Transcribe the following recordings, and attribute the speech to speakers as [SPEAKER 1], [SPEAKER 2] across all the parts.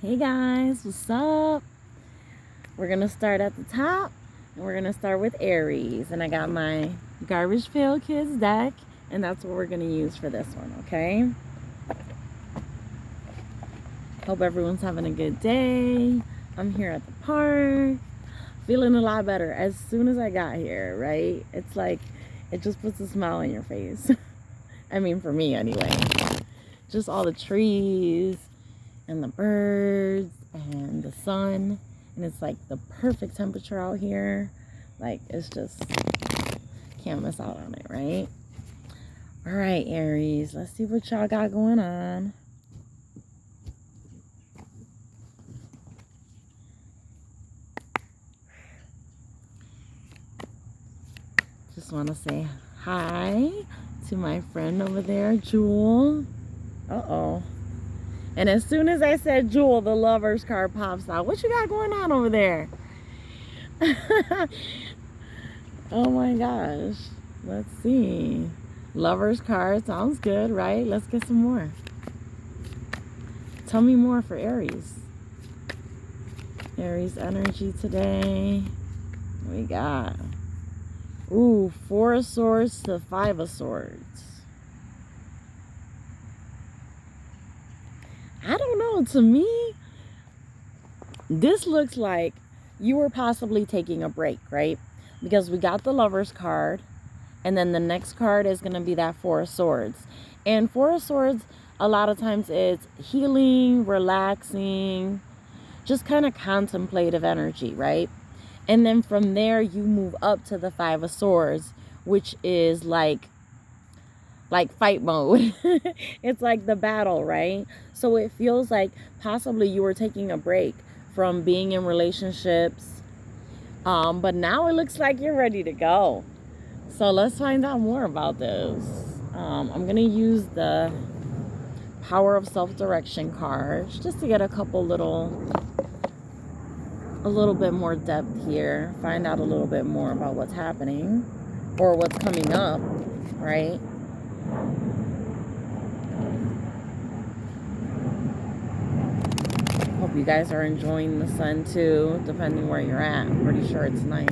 [SPEAKER 1] Hey guys, what's up? We're gonna start at the top and we're gonna start with Aries. And I got my Garbage Pail Kids deck, and that's what we're gonna use for this one, okay? Hope everyone's having a good day. I'm here at the park, feeling a lot better as soon as I got here, right? It's like it just puts a smile on your face. I mean, for me anyway. Just all the trees and the birds and the sun, and it's like the perfect temperature out here. Like, it's just, can't miss out on it, right? All right, Aries, let's see what y'all got going on. Just want to say hi to my friend over there, Jewel. Uh-oh. And as soon as I said Jewel, the Lovers card pops out. What you got going on over there? Oh my gosh. Let's see. Lovers card sounds good, right? Let's get some more. Tell me more for Aries. Aries energy today. What we got? Ooh, 4 of Swords to 5 of Swords. I don't know. To me, this looks like you were possibly taking a break, right? Because we got the Lovers card, and then the next card is going to be that 4 of Swords. And 4 of Swords, a lot of times it's healing, relaxing, just kind of contemplative energy, right? And then from there, you move up to the 5 of Swords, which is like fight mode. It's like the battle, right? So it feels like possibly you were taking a break from being in relationships, but now it looks like you're ready to go. So let's find out more about this. I'm gonna use the Power of Self-Direction cards just to get a little bit more depth here, find out a little bit more about what's happening or what's coming up, right? Hope you guys are enjoying the sun too, depending where you're at. I'm pretty sure it's nice.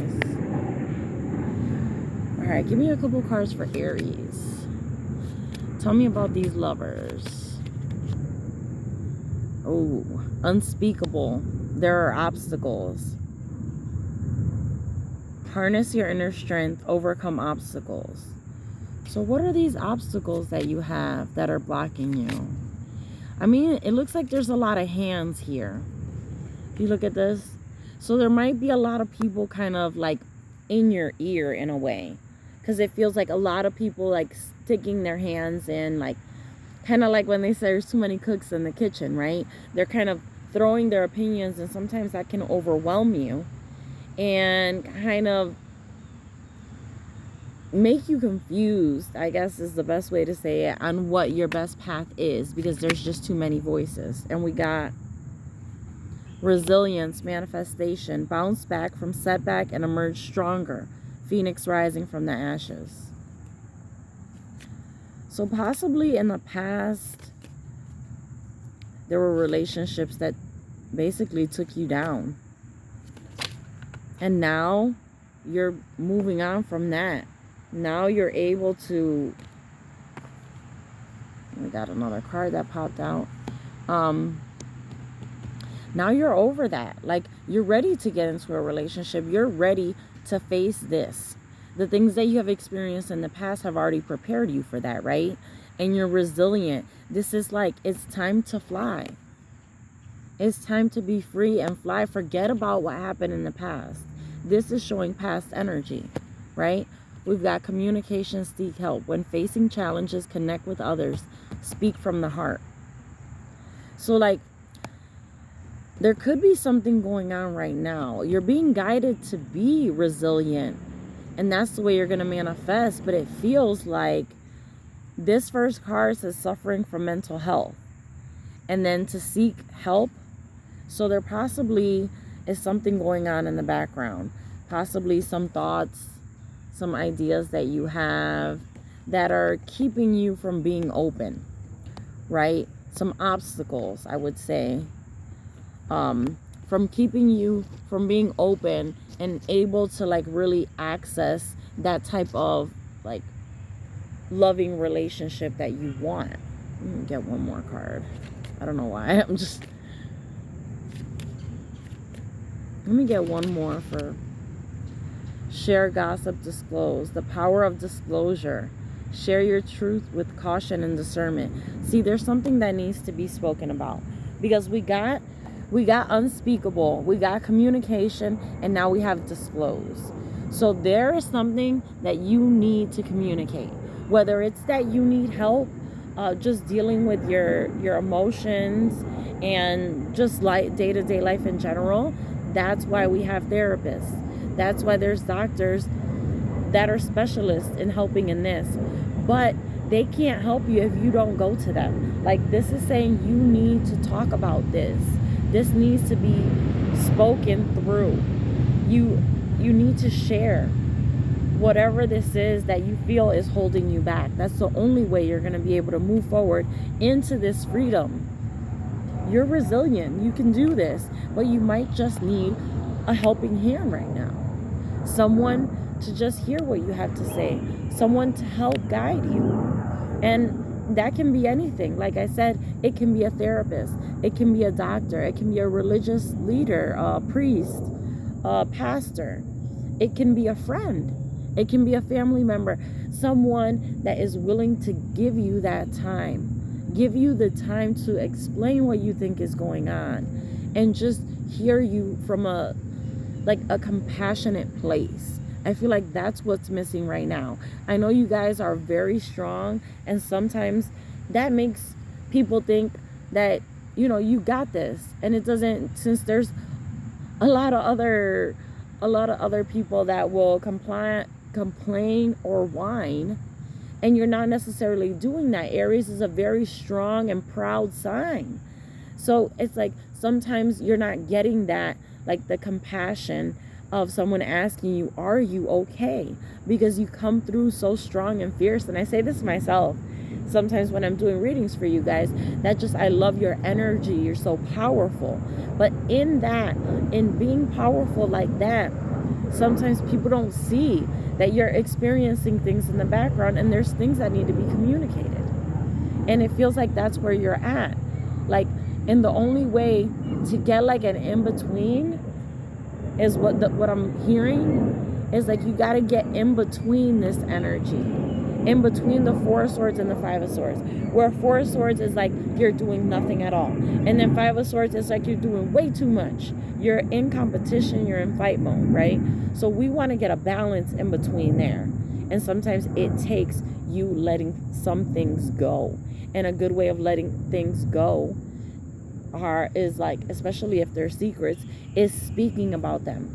[SPEAKER 1] All right, give me a couple cards for Aries. Tell me about these lovers. Oh, unspeakable. There are obstacles. Harness your inner strength, overcome obstacles. So what are these obstacles that you have that are blocking you? I mean, it looks like there's a lot of hands here. If you look at this, so there might be a lot of people kind of like in your ear in a way, because it feels like a lot of people like sticking their hands in, like kind of like when they say there's too many cooks in the kitchen, right? They're kind of throwing their opinions, and sometimes that can overwhelm you and kind of make you confused, I guess is the best way to say it, on what your best path is, because there's just too many voices. And we got resilience, manifestation, bounce back from setback and emerge stronger, phoenix rising from the ashes. So possibly in the past there were relationships that basically took you down, and now you're moving on from that. Now you're able to, we got another card that popped out. Now you're over that. Like, you're ready to get into a relationship. You're ready to face this. The things that you have experienced in the past have already prepared you for that, right? And you're resilient. This is like, it's time to fly. It's time to be free and fly. Forget about what happened in the past. This is showing past energy, right? We've got communication, seek help. When facing challenges, connect with others. Speak from the heart. So like, there could be something going on right now. You're being guided to be resilient, and that's the way you're going to manifest. But it feels like this first card says suffering from mental health, and then to seek help. So there possibly is something going on in the background. Possibly some thoughts, some ideas that you have that are keeping you from being open, right? Some obstacles, I would say. from keeping you from being open and able to like really access that type of like loving relationship that you want. Let me get one more card. I don't know why. Let me get one more for share, gossip, disclose. The power of disclosure. Share your truth with caution and discernment. See, there's something that needs to be spoken about, because we got unspeakable, we got communication, and now we have disclose. So there is something that you need to communicate, whether it's that you need help just dealing with your emotions and just like day-to-day life in general. That's why we have therapists. That's why there's doctors that are specialists in helping in this. But they can't help you if you don't go to them. Like, this is saying you need to talk about this. This needs to be spoken through. You need to share whatever this is that you feel is holding you back. That's the only way you're going to be able to move forward into this freedom. You're resilient. You can do this, but you might just need a helping hand right now. Someone to just hear what you have to say. Someone to help guide you. And that can be anything. Like I said, it can be a therapist. It can be a doctor. It can be a religious leader, a priest, a pastor. It can be a friend. It can be a family member. Someone that is willing to give you that time. Give you the time to explain what you think is going on. And just hear you from a compassionate place. I feel like that's what's missing right now. I know you guys are very strong, and sometimes that makes people think that, you got this. And it doesn't, since there's a lot of other people that will complain or whine, and you're not necessarily doing that. Aries is a very strong and proud sign. So it's like sometimes you're not getting that, like the compassion of someone asking you, are you okay? Because you come through so strong and fierce. And I say this myself sometimes when I'm doing readings for you guys, that just, I love your energy. You're so powerful. But in being powerful like that, sometimes people don't see that you're experiencing things in the background, and there's things that need to be communicated. And it feels like that's where you're at. Like, and the only way to get like an in-between is what I'm hearing is like, you got to get in between this energy, in between the Four of Swords and the Five of Swords, where Four of Swords is like you're doing nothing at all, and then Five of Swords is like you're doing way too much. You're in competition, you're in fight mode, right? So we want to get a balance in between there. And sometimes it takes you letting some things go. And a good way of letting things go is like, especially if they're secrets, is speaking about them.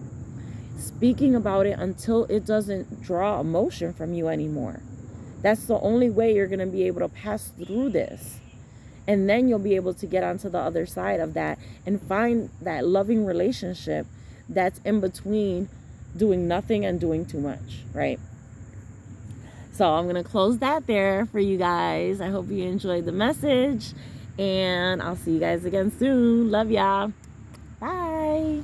[SPEAKER 1] Speaking about it until it doesn't draw emotion from you anymore. That's the only way you're going to be able to pass through this. And then you'll be able to get onto the other side of that and find that loving relationship that's in between doing nothing and doing too much, right? So I'm going to close that there for you guys. I hope you enjoyed the message, and I'll see you guys again soon. Love y'all. Bye.